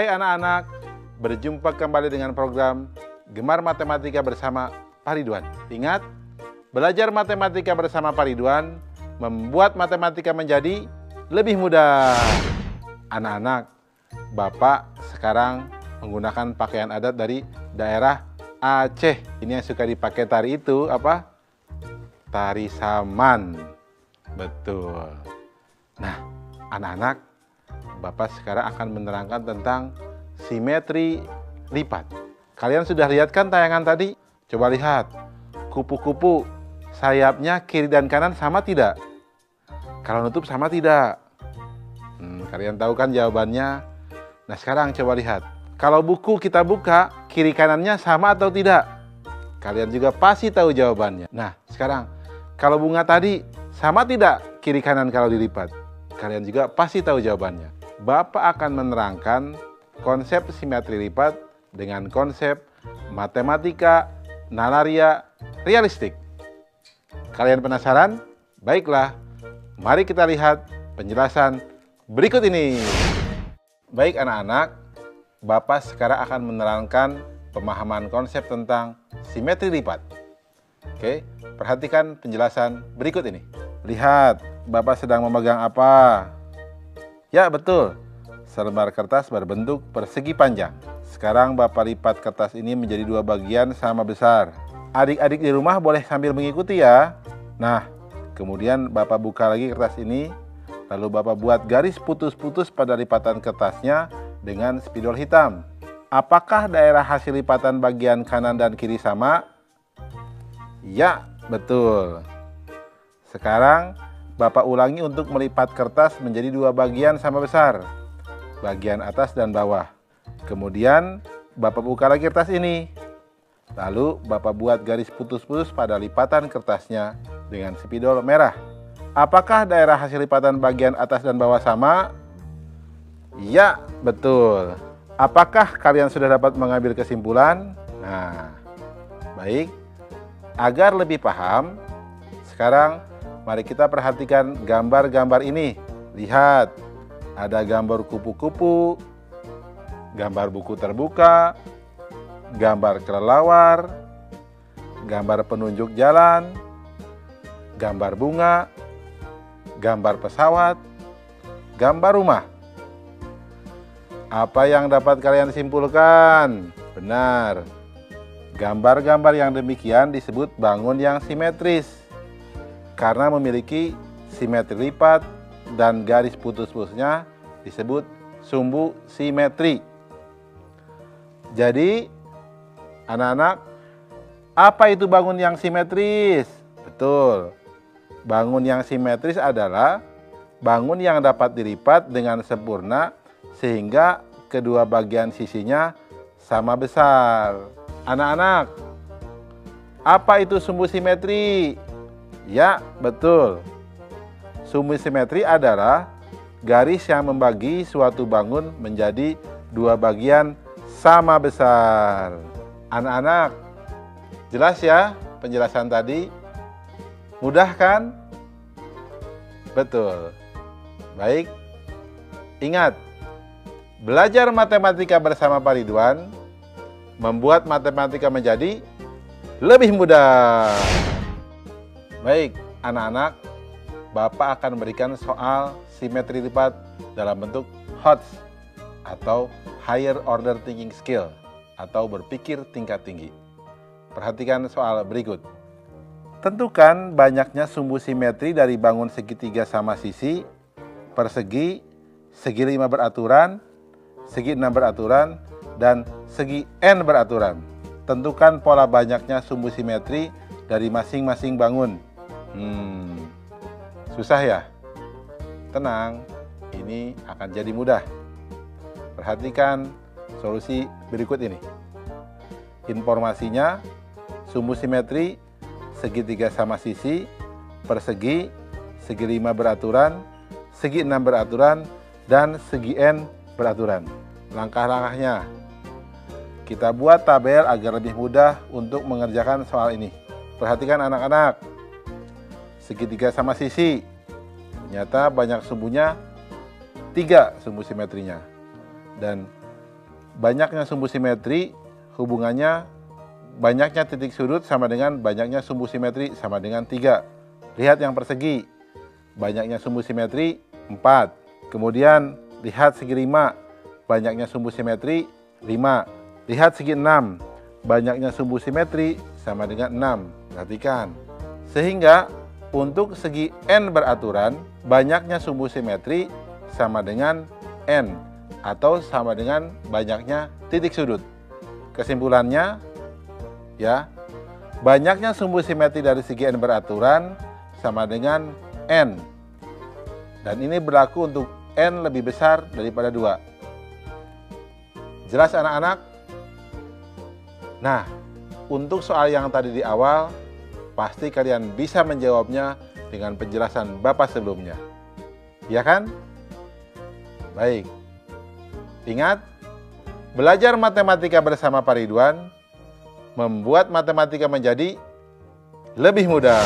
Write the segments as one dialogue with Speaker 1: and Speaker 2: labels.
Speaker 1: Hai anak-anak, berjumpa kembali dengan program Gemar Matematika bersama Pak Ridwan. Ingat, belajar matematika bersama Pak Ridwan membuat matematika menjadi lebih mudah. Anak-anak, Bapak sekarang menggunakan pakaian adat dari daerah Aceh. Ini yang suka dipakai tari itu apa? Tari saman. Betul. Nah, anak-anak, Bapak sekarang akan menerangkan tentang simetri lipat. Kalian sudah lihat kan tayangan tadi? Coba lihat, kupu-kupu sayapnya kiri dan kanan sama tidak? Kalau nutup sama tidak? Kalian tahu kan jawabannya? Nah sekarang coba lihat, kalau buku kita buka, kiri kanannya sama atau tidak? Kalian juga pasti tahu jawabannya. Nah sekarang, kalau bunga tadi sama tidak kiri kanan kalau dilipat? Kalian juga pasti tahu jawabannya. Bapak akan menerangkan konsep simetri lipat dengan konsep matematika nalaria realistik. Kalian penasaran? Baiklah, mari kita lihat penjelasan berikut ini. Baik anak-anak, Bapak sekarang akan menerangkan pemahaman konsep tentang simetri lipat. Oke, perhatikan penjelasan berikut ini. Lihat, Bapak sedang memegang apa? Ya betul, selembar kertas berbentuk persegi panjang. Sekarang Bapak lipat kertas ini menjadi dua bagian sama besar. Adik-adik di rumah boleh sambil mengikuti ya. Nah, kemudian Bapak buka lagi kertas ini, lalu Bapak buat garis putus-putus pada lipatan kertasnya dengan spidol hitam. Apakah daerah hasil lipatan bagian kanan dan kiri sama? Ya, betul. Sekarang Bapak ulangi untuk melipat kertas menjadi dua bagian sama besar, bagian atas dan bawah. Kemudian Bapak buka lagi kertas ini, lalu Bapak buat garis putus-putus pada lipatan kertasnya dengan spidol merah. Apakah daerah hasil lipatan bagian atas dan bawah sama? Ya, betul. Apakah kalian sudah dapat mengambil kesimpulan? Nah, baik. Agar lebih paham, sekarang mari kita perhatikan gambar-gambar ini. Lihat, ada gambar kupu-kupu, gambar buku terbuka, gambar kelelawar, gambar penunjuk jalan, gambar bunga, gambar pesawat, gambar rumah. Apa yang dapat kalian simpulkan? Benar, gambar-gambar yang demikian disebut bangun yang simetris, karena memiliki simetri lipat dan garis putus-putusnya disebut sumbu simetri. Jadi, anak-anak, apa itu bangun yang simetris? Betul, bangun yang simetris adalah bangun yang dapat dilipat dengan sempurna sehingga kedua bagian sisinya sama besar. Anak-anak, apa itu sumbu simetri? Ya, betul. Sumbu simetri adalah garis yang membagi suatu bangun menjadi dua bagian sama besar. Anak-anak, jelas ya penjelasan tadi? Mudah kan? Betul. Baik. Ingat, belajar matematika bersama Pak Ridwan membuat matematika menjadi lebih mudah. Baik, anak-anak, Bapak akan memberikan soal simetri lipat dalam bentuk HOTS atau Higher Order Thinking Skill atau berpikir tingkat tinggi. Perhatikan soal berikut. Tentukan banyaknya sumbu simetri dari bangun segitiga sama sisi, persegi, segi 5 beraturan, segi 6 beraturan, dan segi N beraturan. Tentukan pola banyaknya sumbu simetri dari masing-masing bangun. Susah ya? Tenang, ini akan jadi mudah. Perhatikan solusi berikut ini. Informasinya, sumbu simetri segitiga sama sisi, persegi, segi 5 beraturan, segi 6 beraturan, dan segi N beraturan. Langkah-langkahnya, kita buat tabel agar lebih mudah untuk mengerjakan soal ini. Perhatikan anak-anak, segitiga sama sisi, ternyata banyak sumbunya 3 sumbu simetrinya. Dan banyaknya sumbu simetri hubungannya banyaknya titik sudut sama dengan banyaknya sumbu simetri sama dengan 3. Lihat yang persegi. Banyaknya sumbu simetri 4. Kemudian lihat segi 5. Banyaknya sumbu simetri 5. Lihat segi 6. Banyaknya sumbu simetri sama dengan 6. Perhatikan. Sehingga untuk segi n beraturan, banyaknya sumbu simetri sama dengan n atau sama dengan banyaknya titik sudut. Kesimpulannya, ya, banyaknya sumbu simetri dari segi n beraturan sama dengan n. Dan ini berlaku untuk n lebih besar daripada 2. Jelas anak-anak? Nah, untuk soal yang tadi di awal, pasti kalian bisa menjawabnya dengan penjelasan Bapak sebelumnya. Ya kan? Baik. Ingat, belajar matematika bersama Pak Ridwan membuat matematika menjadi lebih mudah.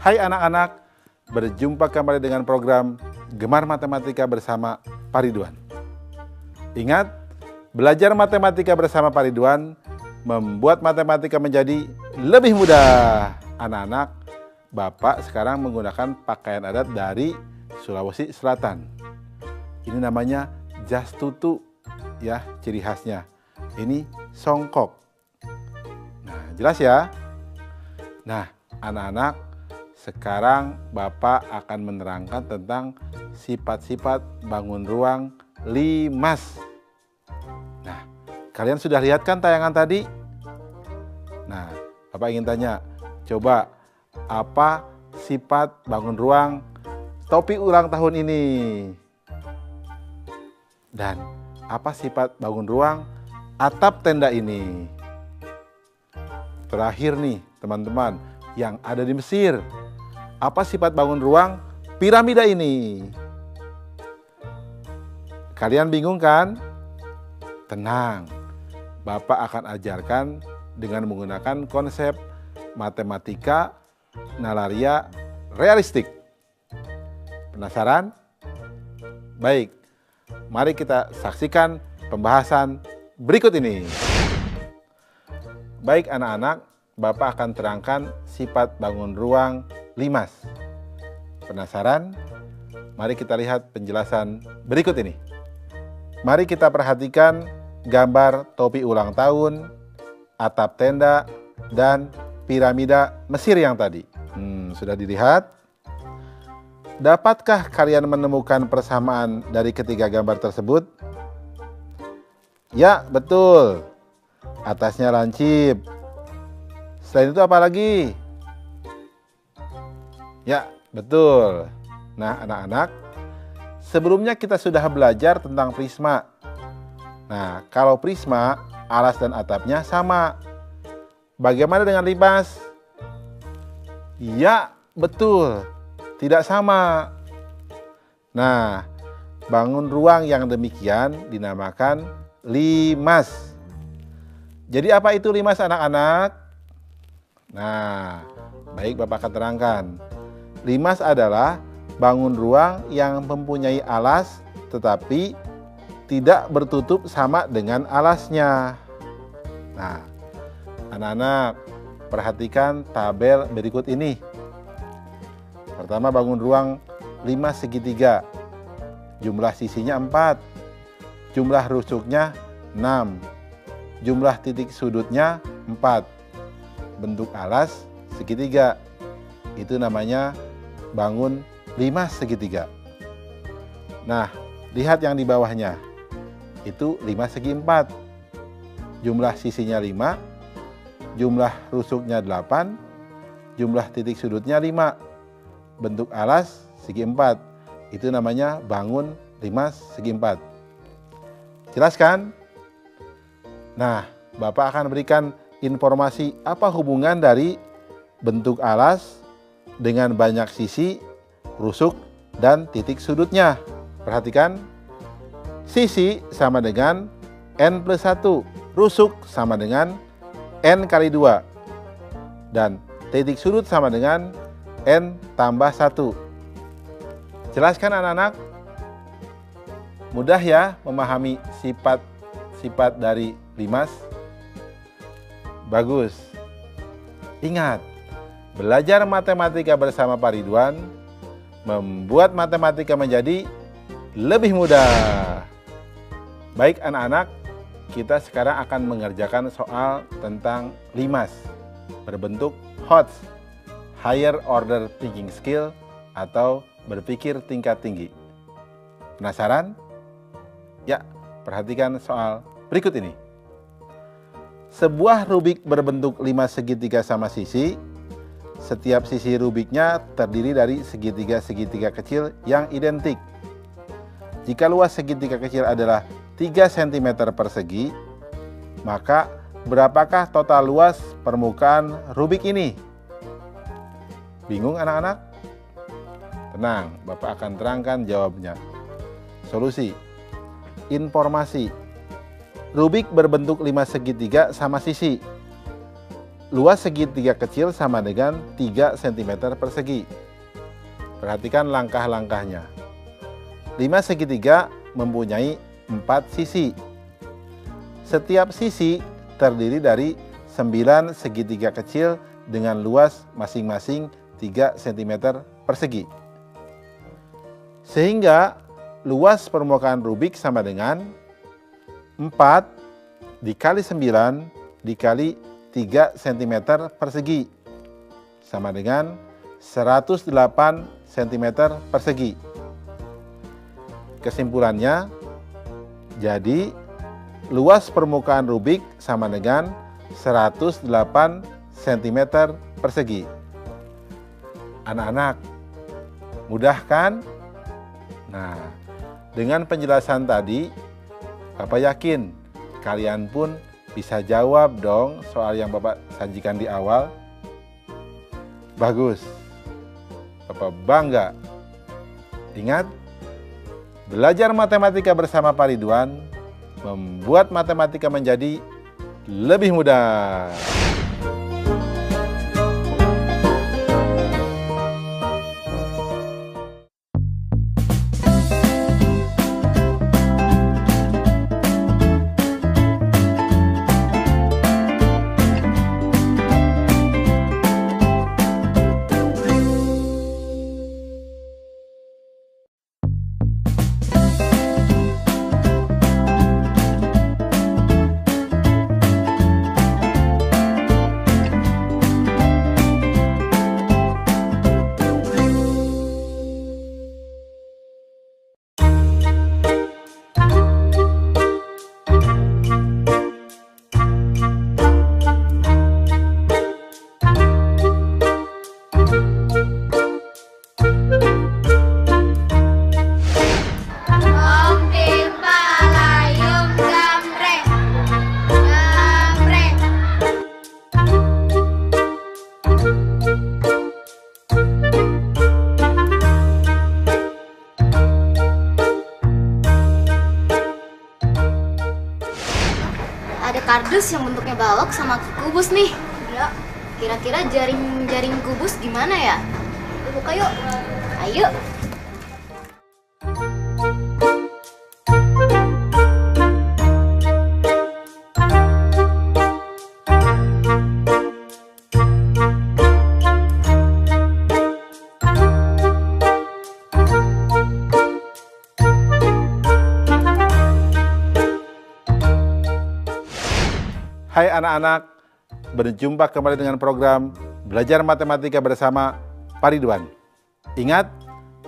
Speaker 1: Hai anak-anak, berjumpa kembali dengan program Gemar Matematika bersama Pak Ridwan. Ingat, belajar matematika bersama Pak Ridwan membuat matematika menjadi lebih mudah. Anak-anak, Bapak sekarang menggunakan pakaian adat dari Sulawesi Selatan. Ini namanya jas tutu, ya, ciri khasnya. Ini songkok. Nah, jelas ya? Nah, anak-anak, sekarang Bapak akan menerangkan tentang sifat-sifat bangun ruang limas. Nah, kalian sudah lihat kan tayangan tadi? Nah, Bapak ingin tanya, coba apa sifat bangun ruang topi ulang tahun ini? Dan apa sifat bangun ruang atap tenda ini? Terakhir nih, teman-teman, yang ada di Mesir. Apa sifat bangun ruang piramida ini? Kalian bingung kan? Tenang, Bapak akan ajarkan dengan menggunakan konsep matematika nalaria realistik. Penasaran? Baik, mari kita saksikan pembahasan berikut ini. Baik anak-anak, Bapak akan terangkan sifat bangun ruang limas. Penasaran? Mari kita lihat penjelasan berikut ini. Mari kita perhatikan gambar topi ulang tahun, atap tenda, dan piramida Mesir yang tadi. Sudah dilihat? Dapatkah kalian menemukan persamaan dari ketiga gambar tersebut? Ya, betul. Atasnya lancip. Selain itu apa lagi? Ya, betul. Nah, anak-anak, sebelumnya kita sudah belajar tentang prisma. Nah, kalau prisma, alas dan atapnya sama. Bagaimana dengan limas? Ya, betul. Tidak sama. Nah, bangun ruang yang demikian dinamakan limas. Jadi apa itu limas anak-anak? Nah, baik Bapak akan terangkan. Limas adalah bangun ruang yang mempunyai alas tetapi tidak bertutup sama dengan alasnya. Nah, Anak-anak, perhatikan tabel berikut ini. Pertama, bangun ruang 5 segitiga. Jumlah sisinya 4. Jumlah rusuknya 6. Jumlah titik sudutnya 4. Bentuk alas segitiga. Itu namanya bangun 5 segitiga. Nah, lihat yang di bawahnya. Itu 5 segi 4. Jumlah sisinya 5. Jumlah rusuknya 8. Jumlah titik sudutnya 5. Bentuk alas segi 4. Itu namanya bangun 5 segi 4. Jelas kan? Nah, Bapak akan berikan informasi apa hubungan dari bentuk alas dengan banyak sisi, rusuk, dan titik sudutnya. Perhatikan, sisi sama dengan N plus 1, rusuk sama dengan N kali 2, dan titik sudut sama dengan N tambah 1. Jelaskan anak-anak? Mudah ya memahami sifat-sifat dari limas? Bagus. Ingat, belajar matematika bersama Pak Ridwan membuat matematika menjadi lebih mudah. Baik anak-anak, kita sekarang akan mengerjakan soal tentang limas berbentuk HOTS, Higher Order Thinking Skill, atau berpikir tingkat tinggi. Penasaran? Ya, perhatikan soal berikut ini. Sebuah rubik berbentuk 5 segitiga sama sisi. Setiap sisi rubiknya terdiri dari segitiga-segitiga kecil yang identik. Jika luas segitiga kecil adalah 3 cm persegi, maka berapakah total luas permukaan rubik ini? Bingung anak-anak? Tenang, Bapak akan terangkan jawabnya. Solusi. Informasi. Rubik berbentuk 5 segitiga sama sisi. Luas segitiga kecil sama dengan 3 cm persegi. Perhatikan langkah-langkahnya. 5 segitiga mempunyai 4 sisi. Setiap sisi terdiri dari 9 segitiga kecil dengan luas masing-masing 3 cm persegi. Sehingga luas permukaan rubik sama dengan 4 dikali 9 dikali 3 cm persegi sama dengan 108 cm persegi. Kesimpulannya, jadi luas permukaan rubik sama dengan 108 cm persegi. Anak-anak, mudah kan? Nah, dengan penjelasan tadi, Bapak yakin kalian pun bisa jawab dong soal yang Bapak sajikan di awal. Bagus. Bapak bangga. Ingat, belajar matematika bersama Pak Ridwan membuat matematika menjadi lebih mudah.
Speaker 2: Ada kardus yang bentuknya balok sama kubus nih. Ya, kira-kira jaring kubus gimana ya? Buka yuk. Ayo.
Speaker 1: Hai anak-anak, berjumpa kembali dengan program Belajar Matematika bersama Pak Ridwan. Ingat,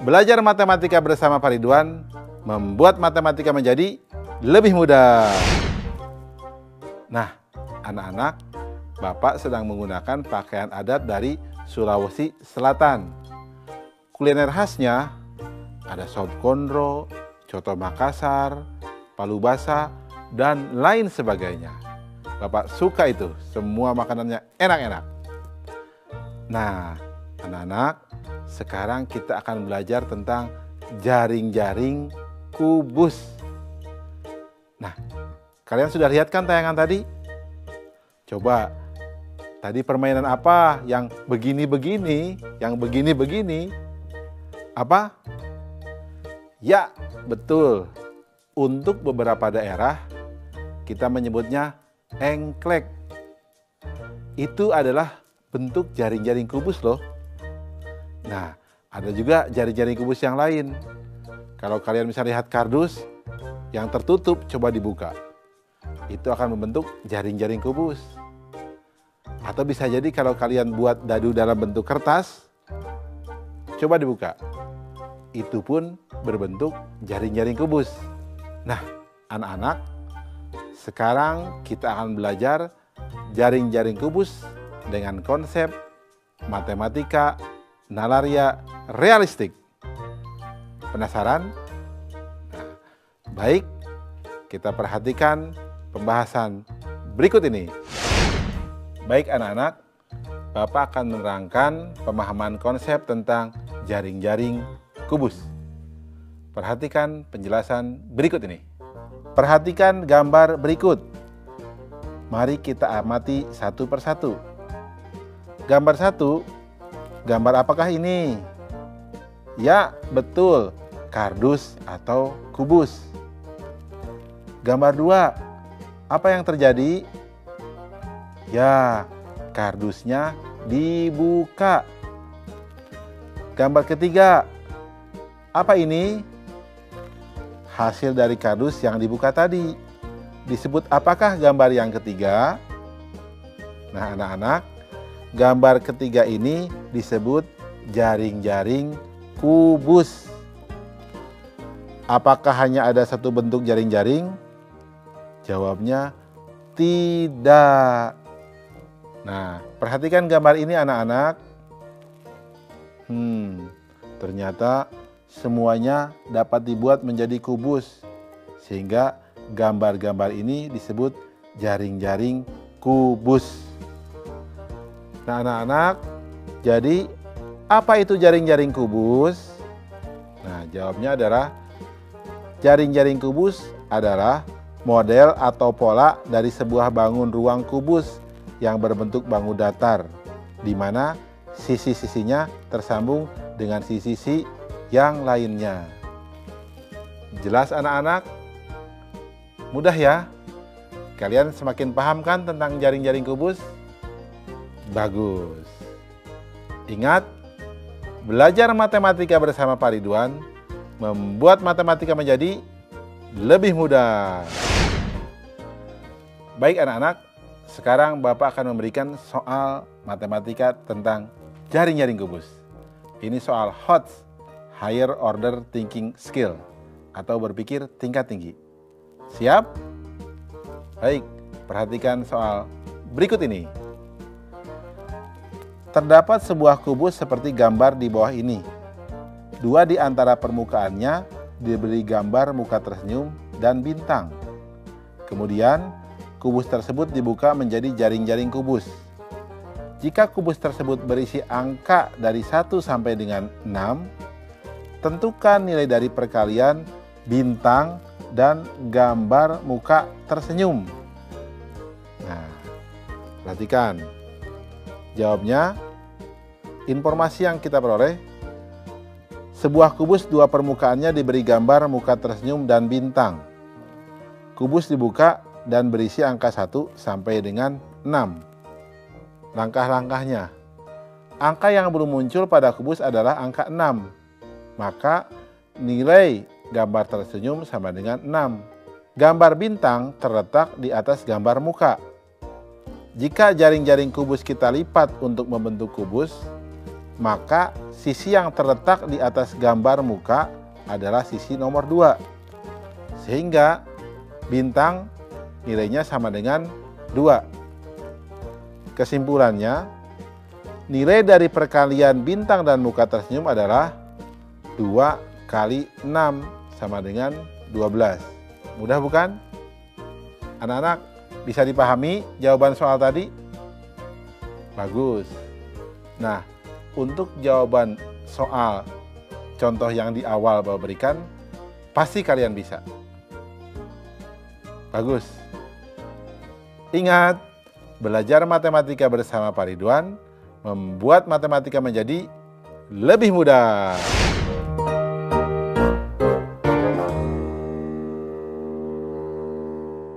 Speaker 1: belajar matematika bersama Pak Ridwan membuat matematika menjadi lebih mudah. Nah, anak-anak, Bapak sedang menggunakan pakaian adat dari Sulawesi Selatan. Kuliner khasnya ada sop kondro, coto Makassar, palu basah, dan lain sebagainya. Bapak suka itu, semua makanannya enak-enak. Nah, anak-anak, sekarang kita akan belajar tentang jaring-jaring kubus. Nah, kalian sudah lihat kan tayangan tadi? Coba, tadi permainan apa yang begini-begini, yang begini-begini? Apa? Ya, betul. Untuk beberapa daerah, kita menyebutnya engklek. Itu adalah bentuk jaring-jaring kubus loh. Nah, ada juga jaring-jaring kubus yang lain. Kalau kalian bisa lihat kardus yang tertutup, coba dibuka. Itu akan membentuk jaring-jaring kubus. Atau bisa jadi kalau kalian buat dadu dalam bentuk kertas, coba dibuka. Itu pun berbentuk jaring-jaring kubus. Nah, anak-anak, sekarang kita akan belajar jaring-jaring kubus dengan konsep matematika nalaria realistik. Penasaran? Nah, baik, kita perhatikan pembahasan berikut ini. Baik anak-anak, Bapak akan menerangkan pemahaman konsep tentang jaring-jaring kubus. Perhatikan penjelasan berikut ini. Perhatikan gambar berikut. Mari kita amati satu persatu. Gambar 1, gambar apakah ini? Ya, betul, kardus atau kubus. Gambar 2, apa yang terjadi? Ya, kardusnya dibuka. Gambar ketiga, apa ini? Hasil dari kardus yang dibuka tadi. Disebut apakah gambar yang ketiga? Nah, anak-anak, gambar ketiga ini disebut jaring-jaring kubus. Apakah hanya ada satu bentuk jaring-jaring? Jawabnya tidak. Nah, perhatikan gambar ini anak-anak. Ternyata semuanya dapat dibuat menjadi kubus, sehingga gambar-gambar ini disebut jaring-jaring kubus. Nah, anak-anak, jadi apa itu jaring-jaring kubus? Nah, jawabnya adalah jaring-jaring kubus adalah model atau pola dari sebuah bangun ruang kubus yang berbentuk bangun datar, di mana sisi-sisinya tersambung dengan sisi-sisi yang lainnya. Jelas anak-anak? Mudah ya? Kalian semakin paham kan tentang jaring-jaring kubus? Bagus. Ingat, belajar matematika bersama Pak Ridwan membuat matematika menjadi lebih mudah. Baik anak-anak, sekarang Bapak akan memberikan soal matematika tentang jaring-jaring kubus. Ini soal HOTS, Higher Order Thinking Skill, atau berpikir tingkat tinggi. Siap? Baik, perhatikan soal berikut ini. Terdapat sebuah kubus seperti gambar di bawah ini. Dua di antara permukaannya diberi gambar muka tersenyum dan bintang. Kemudian, kubus tersebut dibuka menjadi jaring-jaring kubus. Jika kubus tersebut berisi angka dari 1 sampai dengan 6, tentukan nilai dari perkalian bintang dan gambar muka tersenyum. Nah, perhatikan. Jawabnya, informasi yang kita peroleh, sebuah kubus dua permukaannya diberi gambar muka tersenyum dan bintang. Kubus dibuka dan berisi angka 1 sampai dengan 6. Langkah-langkahnya. Angka yang belum muncul pada kubus adalah angka 6. Maka nilai gambar tersenyum sama dengan 6. Gambar bintang terletak di atas gambar muka. jika jaring-jaring kubus kita lipat untuk membentuk kubus, maka sisi yang terletak di atas gambar muka adalah sisi nomor 2. Sehingga bintang nilainya sama dengan 2. Kesimpulannya, nilai dari perkalian bintang dan muka tersenyum adalah 2 kali 6 sama dengan 12. Mudah bukan? Anak-anak bisa dipahami jawaban soal tadi? Bagus. Nah, untuk jawaban soal contoh yang di awal Bapak berikan, pasti kalian bisa. Bagus. Ingat, belajar matematika bersama Pak Ridwan membuat matematika menjadi lebih mudah.